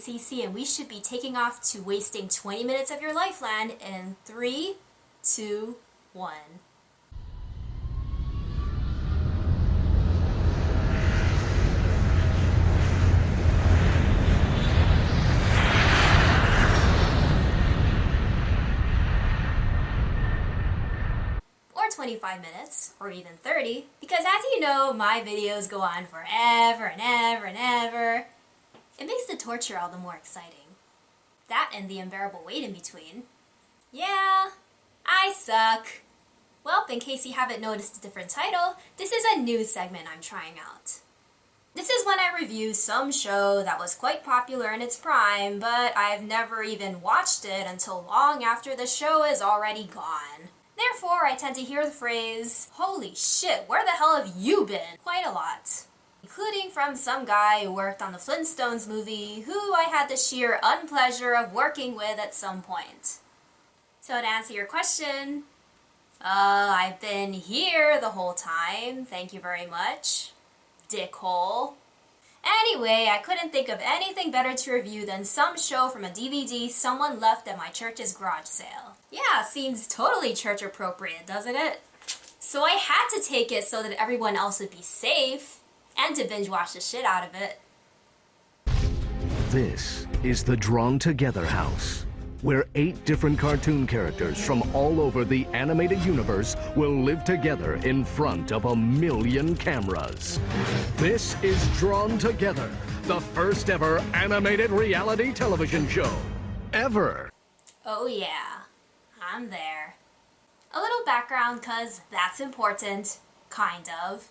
ACC, and we should be taking off to wasting 20 minutes of your lifeline in 3, 2, 1. Or 25 minutes, or even 30, because as you know, my videos go on forever and ever and ever. It makes the torture all the more exciting. That and the unbearable wait in between. Yeah, I suck. Well, in case you haven't noticed a different title, this is a new segment I'm trying out. This is when I review some show that was quite popular in its prime, but I've never even watched it until long after the show is already gone. Therefore, I tend to hear the phrase, "Holy shit, where the hell have you been?" quite a lot. Including from some guy who worked on the Flintstones movie, who I had the sheer unpleasure of working with at some point. So to answer your question, I've been here the whole time, thank you very much, dickhole. Anyway, I couldn't think of anything better to review than some show from a DVD someone left at my church's garage sale. Yeah, seems totally church appropriate, doesn't it? So I had to take it so that everyone else would be safe, and to binge watch the shit out of it. This is the Drawn Together House, where 8 different cartoon characters from all over the animated universe will live together in front of 1 million cameras. This is Drawn Together, the first ever animated reality television show. Ever. Oh yeah, I'm there. A little background, cause that's important, kind of.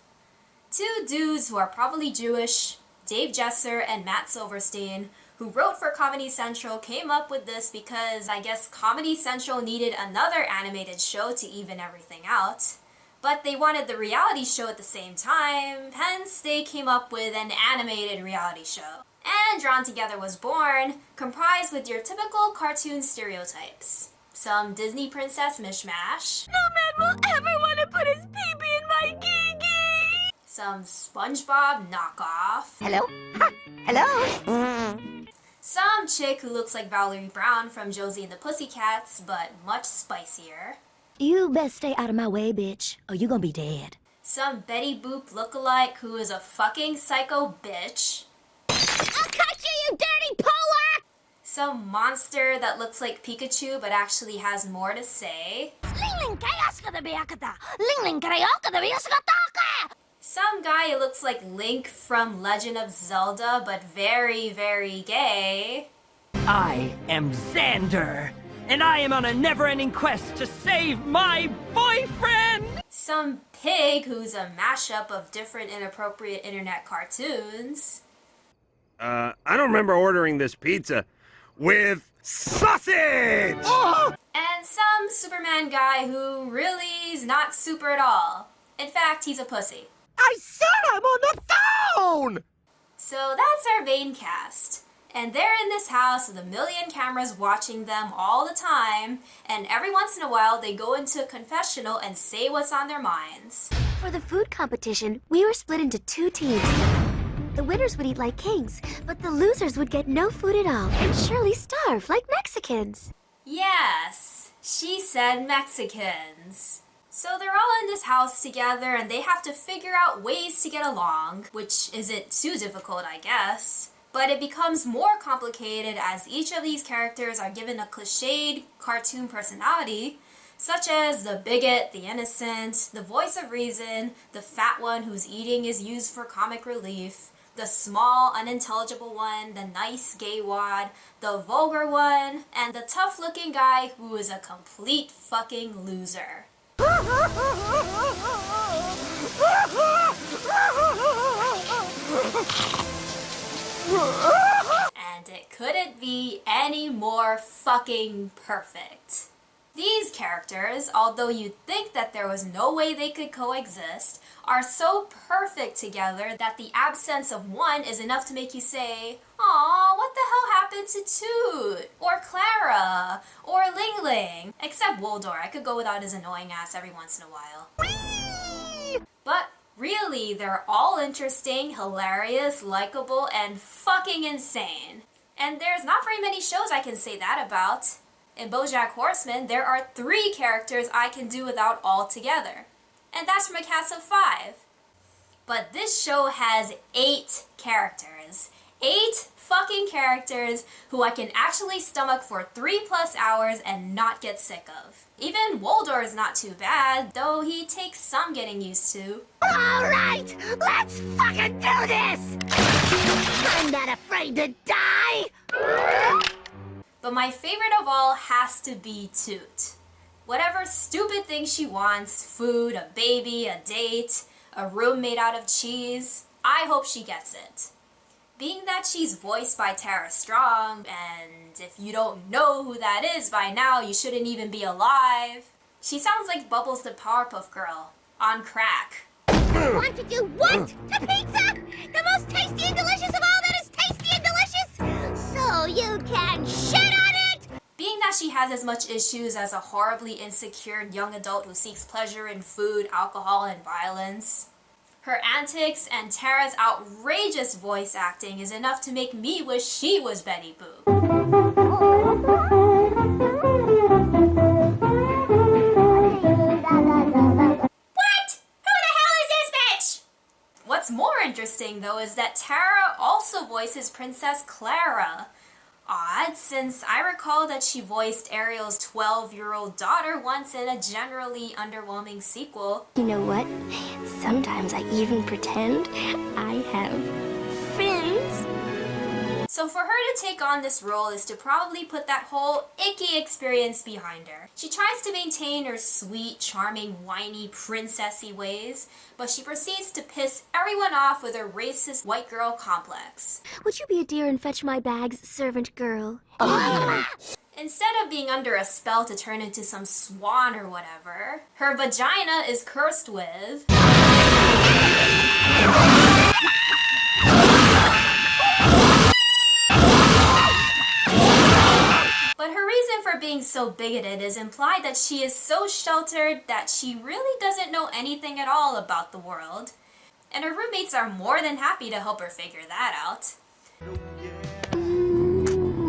2 dudes who are probably Jewish, Dave Jesser and Matt Silverstein, who wrote for Comedy Central, came up with this because I guess Comedy Central needed another animated show to even everything out. But they wanted the reality show at the same time, hence they came up with an animated reality show. And Drawn Together was born, comprised with your typical cartoon stereotypes. Some Disney princess mishmash. No man will ever want to put his pee-pee in my gee-gee! Some SpongeBob knockoff. Hello? Ha! Hello? Some chick who looks like Valerie Brown from Josie and the Pussycats, but much spicier. You best stay out of my way, bitch, or you gonna be dead. Some Betty Boop lookalike who is a fucking psycho bitch. I'll cut you, you dirty Polak! Some monster that looks like Pikachu but actually has more to say. Some guy who looks like Link from Legend of Zelda but very, very gay. I am Xander, and I am on a never-ending quest to save my boyfriend! Some pig who's a mashup of different inappropriate internet cartoons. I don't remember ordering this pizza with sausage! Oh! And some Superman guy who really is not super at all. In fact, he's a pussy. I said I'm on the phone! So that's our main cast. And they're in this house with 1 million cameras watching them all the time, and every once in a while they go into a confessional and say what's on their minds. For the food competition, we were split into 2 teams. The winners would eat like kings, but the losers would get no food at all and surely starve like Mexicans. Yes, she said Mexicans. So they're all in this house together and they have to figure out ways to get along, which isn't too difficult, I guess. But it becomes more complicated as each of these characters are given a cliched cartoon personality, such as the bigot, the innocent, the voice of reason, the fat one whose eating is used for comic relief, the small, unintelligible one, the nice gay wad, the vulgar one, and the tough-looking guy who is a complete fucking loser. And it couldn't be any more fucking perfect. These characters, although you'd think that there was no way they could coexist, are so perfect together that the absence of one is enough to make you say, "Aw, what the hell happened to Toot? Or Clara? Or Ling Ling?" Except Woldor, I could go without his annoying ass every once in a while. But really, they're all interesting, hilarious, likable, and fucking insane. And there's not very many shows I can say that about. In BoJack Horseman, there are 3 characters I can do without altogether. And that's from a cast of 5. But this show has 8 characters. 8 fucking characters who I can actually stomach for 3+ hours and not get sick of. Even Woldor is not too bad, though he takes some getting used to. Alright, let's fucking do this! I'm not afraid to die! But my favorite of all has to be Toot. Whatever stupid thing she wants, food, a baby, a date, a room made out of cheese, I hope she gets it. Being that she's voiced by Tara Strong, and if you don't know who that is by now, you shouldn't even be alive. She sounds like Bubbles the Powerpuff Girl, on crack. Want to do what to pizza? The most tasty and delicious of all that is tasty and delicious? So you can shit on it! Being that she has as much issues as a horribly insecure young adult who seeks pleasure in food, alcohol, and violence, her antics and Tara's outrageous voice acting is enough to make me wish she was Betty Boop. What? Who the hell is this bitch? What's more interesting, though, is that Tara also voices Princess Clara. Odd, since I recall that she voiced Ariel's 12-year-old daughter once in a generally underwhelming sequel. You know what? Sometimes I even pretend I have fins. So for her to take on this role is to probably put that whole icky experience behind her. She tries to maintain her sweet, charming, whiny, princessy ways, but she proceeds to piss everyone off with her racist white girl complex. Would you be a dear and fetch my bags, servant girl? Instead of being under a spell to turn into some swan or whatever, her vagina is cursed with... But her reason for being so bigoted is implied that she is so sheltered that she really doesn't know anything at all about the world. And her roommates are more than happy to help her figure that out.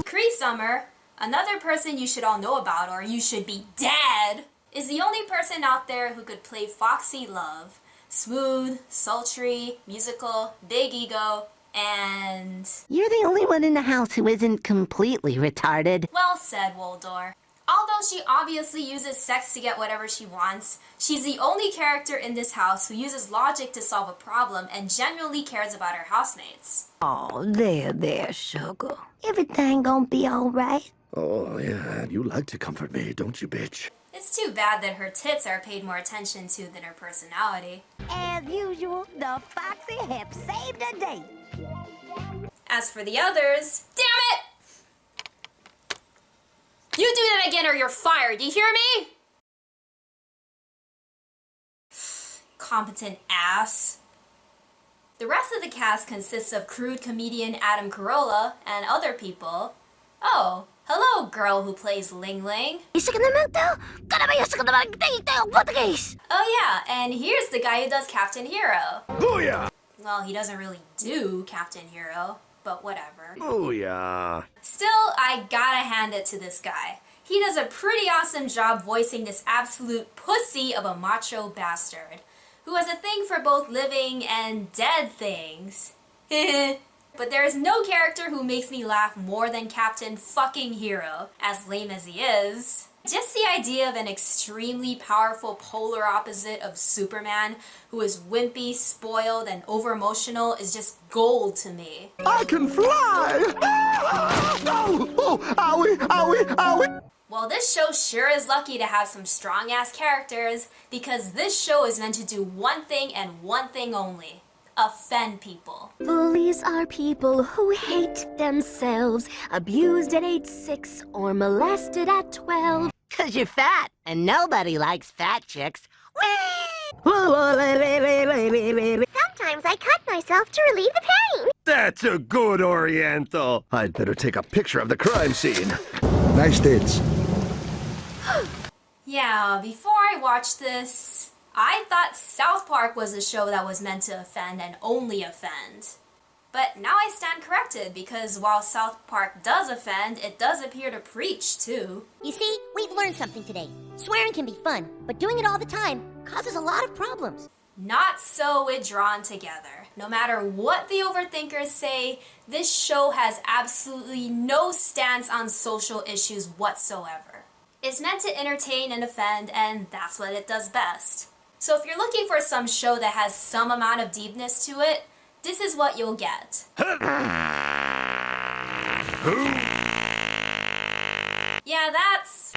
Cree Summer, another person you should all know about or you should be dead, is the only person out there who could play Foxy Love. Smooth, sultry, musical, big ego, and... You're the only one in the house who isn't completely retarded. Well said, Woldor. Although she obviously uses sex to get whatever she wants, she's the only character in this house who uses logic to solve a problem and genuinely cares about her housemates. Oh, there, sugar. Everything gonna be alright. Oh, yeah, you like to comfort me, don't you, bitch? It's too bad that her tits are paid more attention to than her personality. As usual, the foxy have saved the day. As for the others, damn it! You do that again or you're fired, you hear me? Competent ass. The rest of the cast consists of crude comedian Adam Carolla and other people. Oh, hello, girl who plays Ling Ling. Oh yeah, and here's the guy who does Captain Hero. Booyah! Well, he doesn't really do Captain Hero, but whatever. Booyah! Still, I gotta hand it to this guy. He does a pretty awesome job voicing this absolute pussy of a macho bastard, who has a thing for both living and dead things. But there is no character who makes me laugh more than Captain fucking Hero, as lame as he is. Just the idea of an extremely powerful polar opposite of Superman, who is wimpy, spoiled, and over-emotional is just gold to me. I can fly! No! Oh, owie, owie, owie! Well, this show sure is lucky to have some strong-ass characters, because this show is meant to do one thing and one thing only. Offend people. Bullies are people who hate themselves, abused at age 6 or molested at 12. 'Cause you're fat, and nobody likes fat chicks. Sometimes I cut myself to relieve the pain. That's a good Oriental. I'd better take a picture of the crime scene. Nice tits. Yeah, before I watched this, I thought South Park was a show that was meant to offend and only offend. But now I stand corrected because while South Park does offend, it does appear to preach too. You see, we've learned something today. Swearing can be fun, but doing it all the time causes a lot of problems. Not so with Drawn Together. No matter what the overthinkers say, this show has absolutely no stance on social issues whatsoever. It's meant to entertain and offend, and that's what it does best. So if you're looking for some show that has some amount of deepness to it, this is what you'll get. Yeah, that's...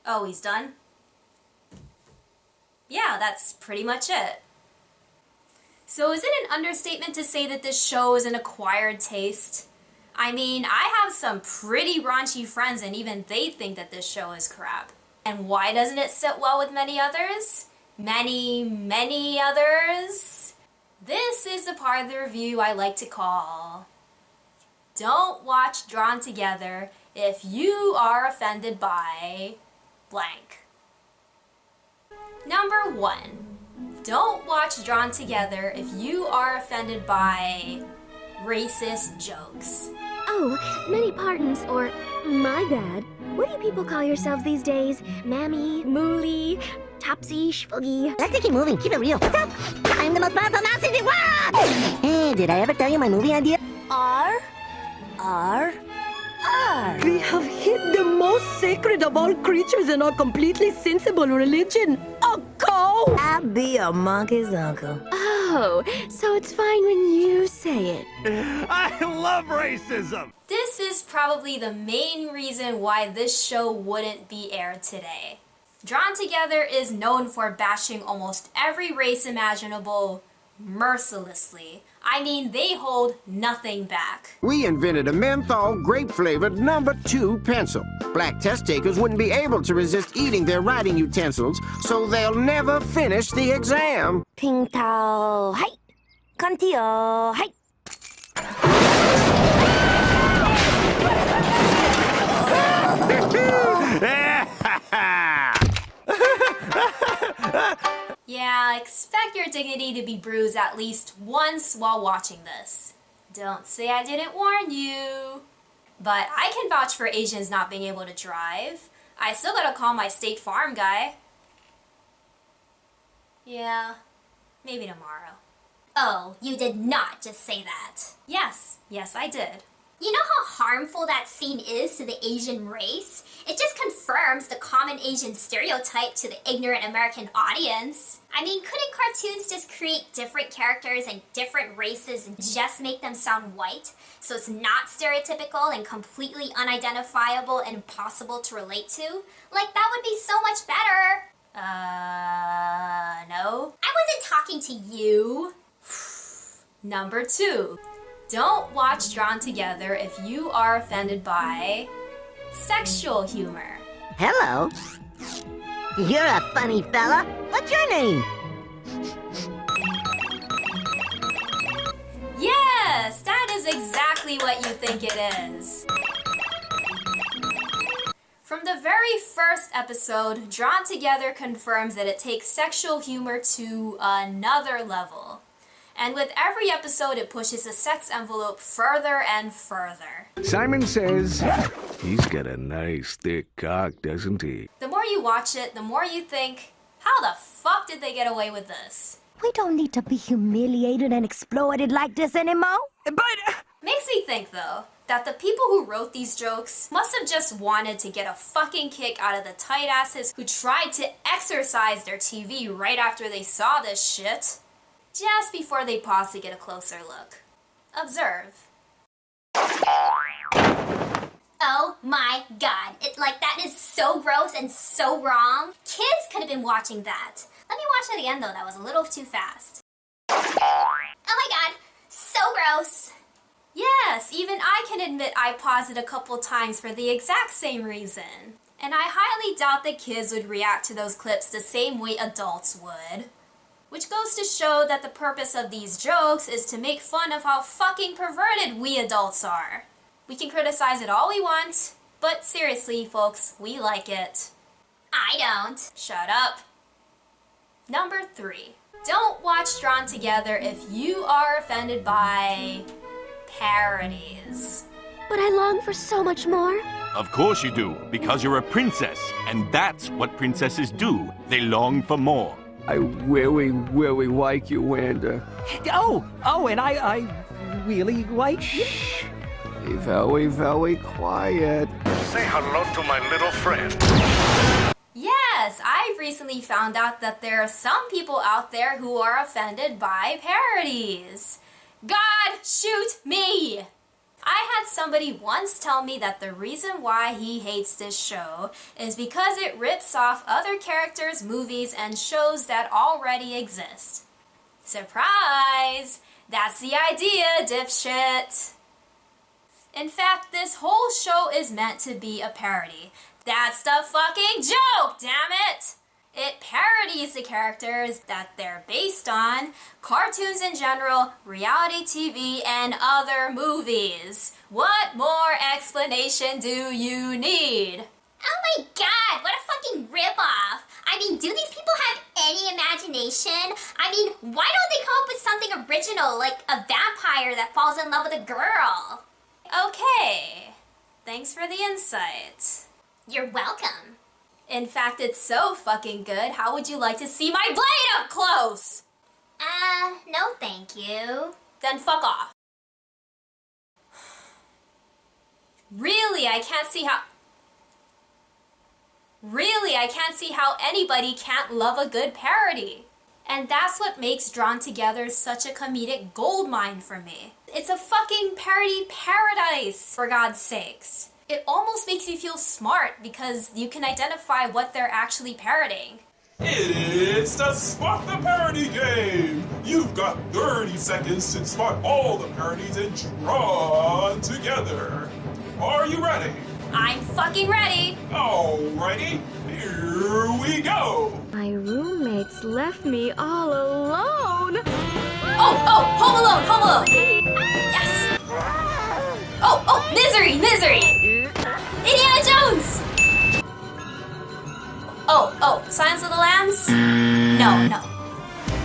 Oh, he's done? Yeah, that's pretty much it. So is it an understatement to say that this show is an acquired taste? I mean, I have some pretty raunchy friends and even they think that this show is crap. And why doesn't it sit well with many others? Many others? This is the part of the review I like to call... Don't watch Drawn Together if you are offended by... blank. Number 1. Don't watch Drawn Together if you are offended by racist jokes. Oh, many pardons, or my bad. What do you people call yourselves these days? Mammy, Mooly, Topsy, Shfuggy? Let's keep moving, keep it real. What's up? I'm the most powerful mouse in the world! Hey, did I ever tell you my movie idea? R. We have hit the most sacred of all creatures in our completely sensible religion, a cow! I be a monkey's uncle. Oh, so it's fine when you say it. I love racism! This is probably the main reason why this show wouldn't be aired today. Drawn Together is known for bashing almost every race imaginable mercilessly. I mean, they hold nothing back. We invented a menthol grape-flavored number 2 pencil. Black test takers wouldn't be able to resist eating their writing utensils, so they'll never finish the exam. Ping tao, hai! Kantio, hai! Yeah, expect your dignity to be bruised at least once while watching this. Don't say I didn't warn you. But I can vouch for Asians not being able to drive. I still gotta call my State Farm guy. Yeah, maybe tomorrow. Oh, you did not just say that. Yes, I did. You know how harmful that scene is to the Asian race? It just confirms the common Asian stereotype to the ignorant American audience. I mean, couldn't cartoons just create different characters and different races and just make them sound white? So it's not stereotypical and completely unidentifiable and impossible to relate to? Like, that would be so much better. No. I wasn't talking to you. Number 2. Don't watch Drawn Together if you are offended by sexual humor. Hello. You're a funny fella. What's your name? Yes, that is exactly what you think it is. From the very first episode, Drawn Together confirms that it takes sexual humor to another level. And with every episode, it pushes the sex envelope further and further. Simon says he's got a nice thick cock, doesn't he? The more you watch it, the more you think, how the fuck did they get away with this? We don't need to be humiliated and exploited like this anymore. But... Makes me think, though, that the people who wrote these jokes must have just wanted to get a fucking kick out of the tight asses who tried to exercise their TV right after they saw this shit. Just before they pause to get a closer look. Observe. Oh my god, that is so gross and so wrong. Kids could have been watching that. Let me watch it again though, that was a little too fast. Oh my god, so gross. Yes, even I can admit I paused it a couple times for the exact same reason. And I highly doubt that kids would react to those clips the same way adults would. Which goes to show that the purpose of these jokes is to make fun of how fucking perverted we adults are. We can criticize it all we want, but seriously, folks, we like it. I don't. Shut up. Number 3. Don't watch Drawn Together if you are offended by parodies. But I long for so much more. Of course you do, because you're a princess, and that's what princesses do. They long for more. I really like you, Wanda. And I really like you. Be very quiet. Say hello to my little friend. Yes, I've recently found out that there are some people out there who are offended by parodies. God, shoot me! I had somebody once tell me that the reason why he hates this show is because it rips off other characters' movies and shows that already exist. Surprise! That's the idea, dipshit! In fact, this whole show is meant to be a parody. That's the fucking joke, damn it! It parodies the characters that they're based on, cartoons in general, reality TV, and other movies. What more explanation do you need? Oh my god, what a fucking ripoff! I mean, do these people have any imagination? I mean, why don't they come up with something original, like a vampire that falls in love with a girl? Okay, thanks for the insight. You're welcome. In fact, it's so fucking good, how would you like to see my blade up close? No thank you. Then fuck off. Really, I can't see how anybody can't love a good parody. And that's what makes Drawn Together such a comedic goldmine for me. It's a fucking parody paradise, for God's sakes. It almost makes you feel smart because you can identify what they're actually parodying. It's the Spot the Parody game! You've got 30 seconds to spot all the parodies and Drawn Together. Are you ready? I'm fucking ready! Alrighty, here we go! My roommates left me all alone. Oh, Home Alone! Yes! Oh, Misery! Indiana Jones! Oh, Silence of the Lambs? No.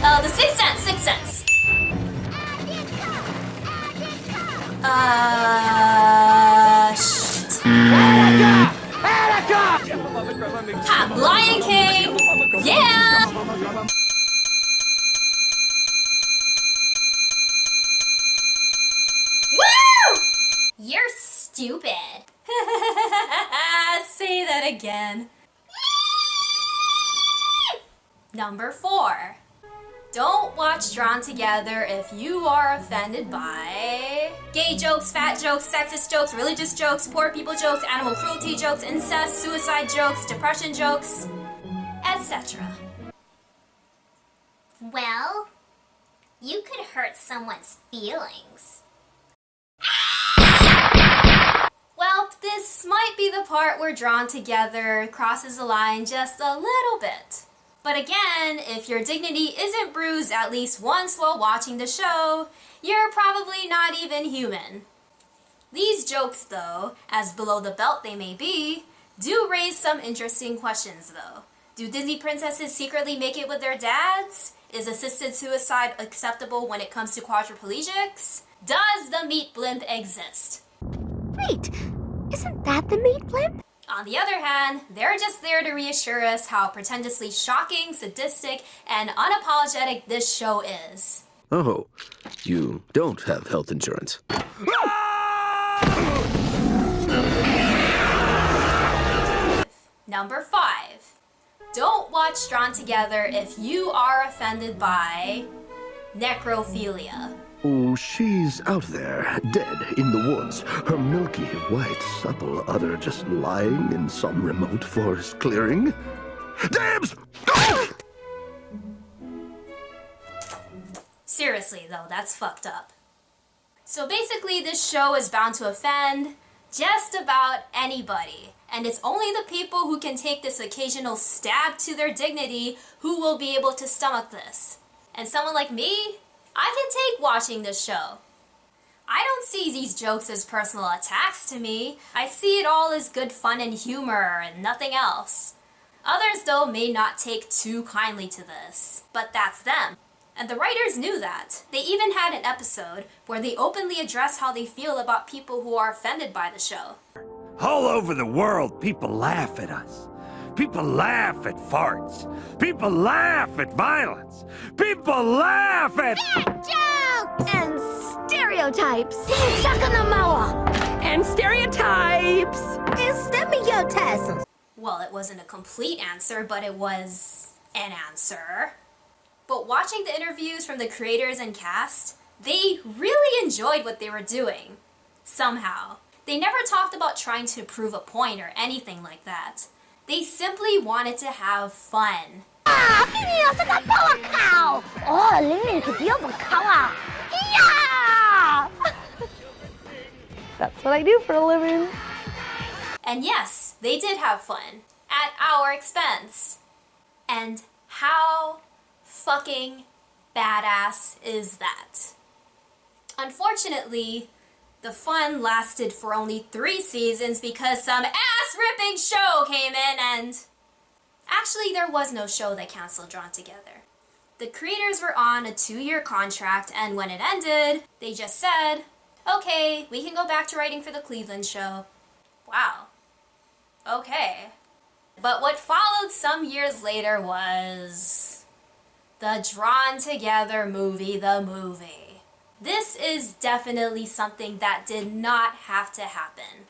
The Sixth Sense. Shit. Ha, Lion King! Yeah! Woo! You're stupid. Say that again. Number 4. Don't watch Drawn Together if you are offended by gay jokes, fat jokes, sexist jokes, religious jokes, poor people jokes, animal cruelty jokes, incest, suicide jokes, depression jokes, etc. Well, you could hurt someone's feelings. Well, this might be the part where Drawn Together crosses the line just a little bit. But again, if your dignity isn't bruised at least once while watching the show, you're probably not even human. These jokes, though, as below the belt they may be, do raise some interesting questions, though. Do Disney princesses secretly make it with their dads? Is assisted suicide acceptable when it comes to quadriplegics? Does the meat blimp exist? Wait, isn't that the meat blimp? On the other hand, they're just there to reassure us how pretentiously shocking, sadistic, and unapologetic this show is. Oh, you don't have health insurance. Number 5. Don't watch Drawn Together if you are offended by necrophilia. Oh, she's out there, dead in the woods. Her milky, white, supple udder just lying in some remote forest clearing. Dibs! Seriously, though, that's fucked up. So basically, this show is bound to offend just about anybody. And it's only the people who can take this occasional stab to their dignity who will be able to stomach this. And someone like me, I can take watching this show. I don't see these jokes as personal attacks to me. I see it all as good fun and humor and nothing else. Others, though, may not take too kindly to this, but that's them. And the writers knew that. They even had an episode where they openly address how they feel about people who are offended by the show. All over the world, people laugh at us. People laugh at farts. People laugh at violence. People laugh at... Jokes! And stereotypes! And stereotypes! Well, it wasn't a complete answer, but it was an answer. But watching the interviews from the creators and cast, they really enjoyed what they were doing. Somehow. They never talked about trying to prove a point or anything like that. They simply wanted to have fun. That's what I do for a living. And yes, they did have fun. At our expense. And how fucking badass is that? Unfortunately, the fun lasted for only 3 seasons because some ass-ripping show came in and... Actually, there was no show that canceled Drawn Together. The creators were on a 2-year contract, and when it ended, they just said, okay, we can go back to writing for the Cleveland show. Wow. Okay. But what followed some years later was... the Drawn Together movie, the movie. This is definitely something that did not have to happen.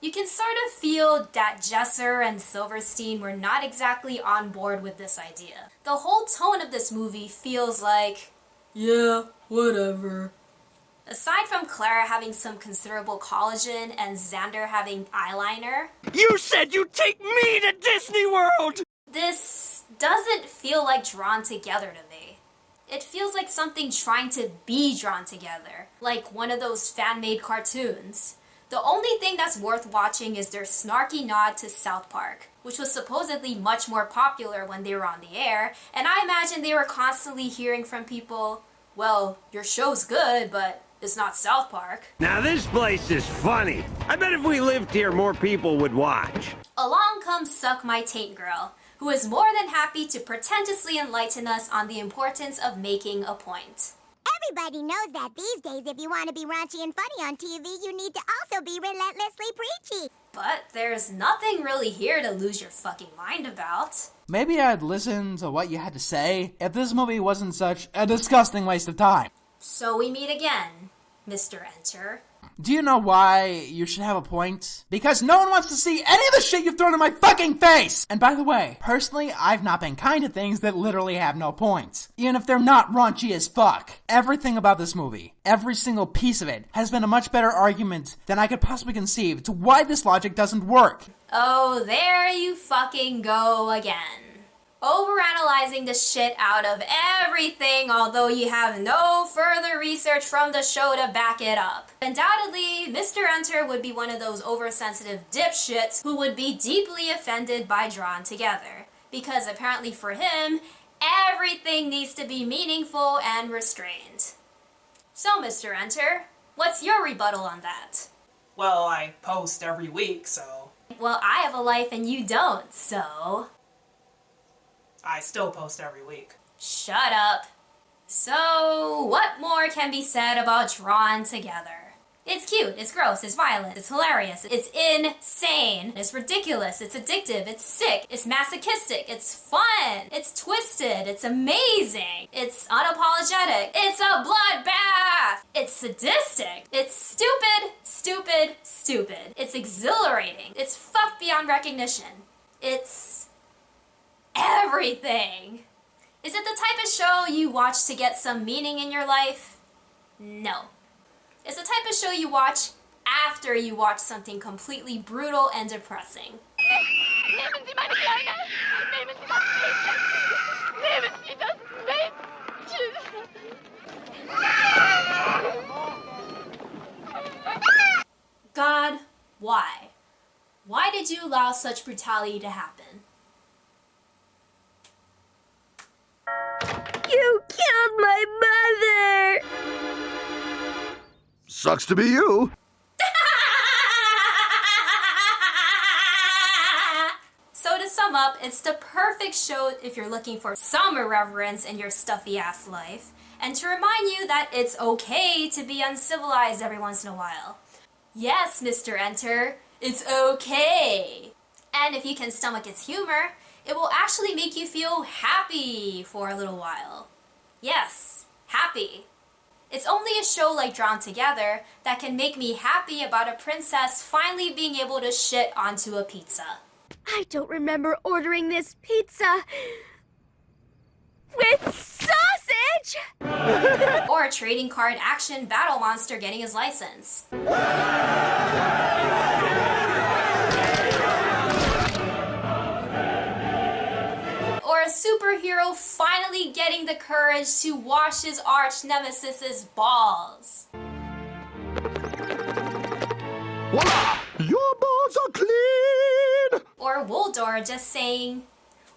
You can sort of feel that Jesser and Silverstein were not exactly on board with this idea. The whole tone of this movie feels like, yeah, whatever. Aside from Clara having some considerable collagen and Xander having eyeliner, You said you'd take me to Disney World! this doesn't feel like Drawn Together to me. It feels like something trying to be drawn together, like one of those fan-made cartoons. The only thing that's worth watching is their snarky nod to South Park, which was supposedly much more popular when they were on the air, and I imagine they were constantly hearing from people, well, your show's good, but it's not South Park. Now this place is funny. I bet if we lived here, more people would watch. Along comes Suck My Taint Girl, who is more than happy to pretentiously enlighten us on the importance of making a point. Everybody knows that these days if you want to be raunchy and funny on TV, you need to also be relentlessly preachy. But there's nothing really here to lose your fucking mind about. Maybe I'd listen to what you had to say if this movie wasn't such a disgusting waste of time. So we meet again, Mr. Enter. Do you know why you should have a point? Because no one wants to see any of the shit you've thrown in my fucking face! And by the way, personally, I've not been kind to things that literally have no points. Even if they're not raunchy as fuck. Everything about this movie, every single piece of it, has been a much better argument than I could possibly conceive to why this logic doesn't work. Oh, there you fucking go again. Overanalyzing the shit out of everything, although you have no further research from the show to back it up. Undoubtedly, Mr. Enter would be one of those oversensitive dipshits who would be deeply offended by Drawn Together. Because apparently for him, everything needs to be meaningful and restrained. So, Mr. Enter, what's your rebuttal on that? Well, I post every week, so... Well, I have a life and you don't, so... I still post every week. Shut up. So, what more can be said about Drawn Together? It's cute, it's gross, it's violent, it's hilarious, it's insane, it's ridiculous, it's addictive, it's sick, it's masochistic, it's fun, it's twisted, it's amazing, it's unapologetic, it's a bloodbath, it's sadistic, it's stupid, stupid, stupid, it's exhilarating, it's fucked beyond recognition, it's... everything. Is it the type of show you watch to get some meaning in your life? No. It's the type of show you watch after you watch something completely brutal and depressing. God, why? Why did you allow such brutality to happen? You killed my mother! Sucks to be you. So to sum up, it's the perfect show if you're looking for some irreverence in your stuffy-ass life, and to remind you that it's okay to be uncivilized every once in a while. Yes, Mr. Enter, it's okay. And if you can stomach its humor, it will actually make you feel happy for a little while. Yes, happy. It's only a show like Drawn Together that can make me happy about a princess finally being able to shit onto a pizza. I don't remember ordering this pizza with sausage! Or a trading card action battle monster getting his license. Or a superhero finally getting the courage to wash his arch nemesis's balls. Voila! Your balls are clean! Or Woldor just saying,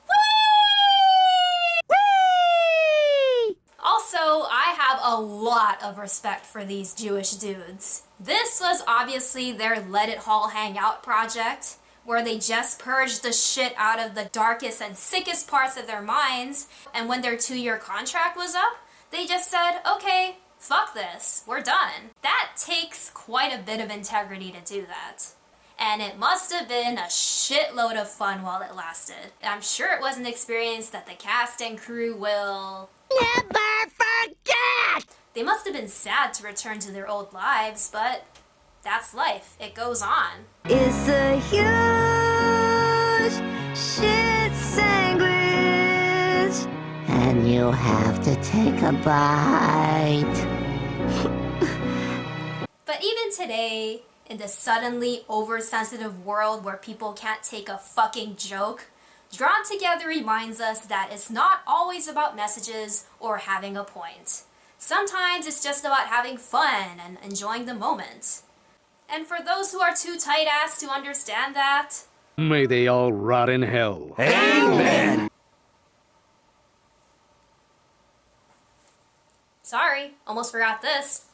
Whee! Whee! Also, I have a lot of respect for these Jewish dudes. This was obviously their Let It All Hang Out project, where they just purged the shit out of the darkest and sickest parts of their minds, and when their 2-year contract was up, they just said, okay, fuck this, we're done. That takes quite a bit of integrity to do that. And it must have been a shitload of fun while it lasted. I'm sure it was an experience that the cast and crew will Never forget! They must have been sad to return to their old lives, but that's life. It goes on. It's a huge shit sandwich, And you have to take a bite. But even today, in the suddenly oversensitive world where people can't take a fucking joke, Drawn Together reminds us that it's not always about messages or having a point. Sometimes it's just about having fun and enjoying the moment. And for those who are too tight-ass to understand that, May they all rot in hell. Amen. sorry, almost forgot this.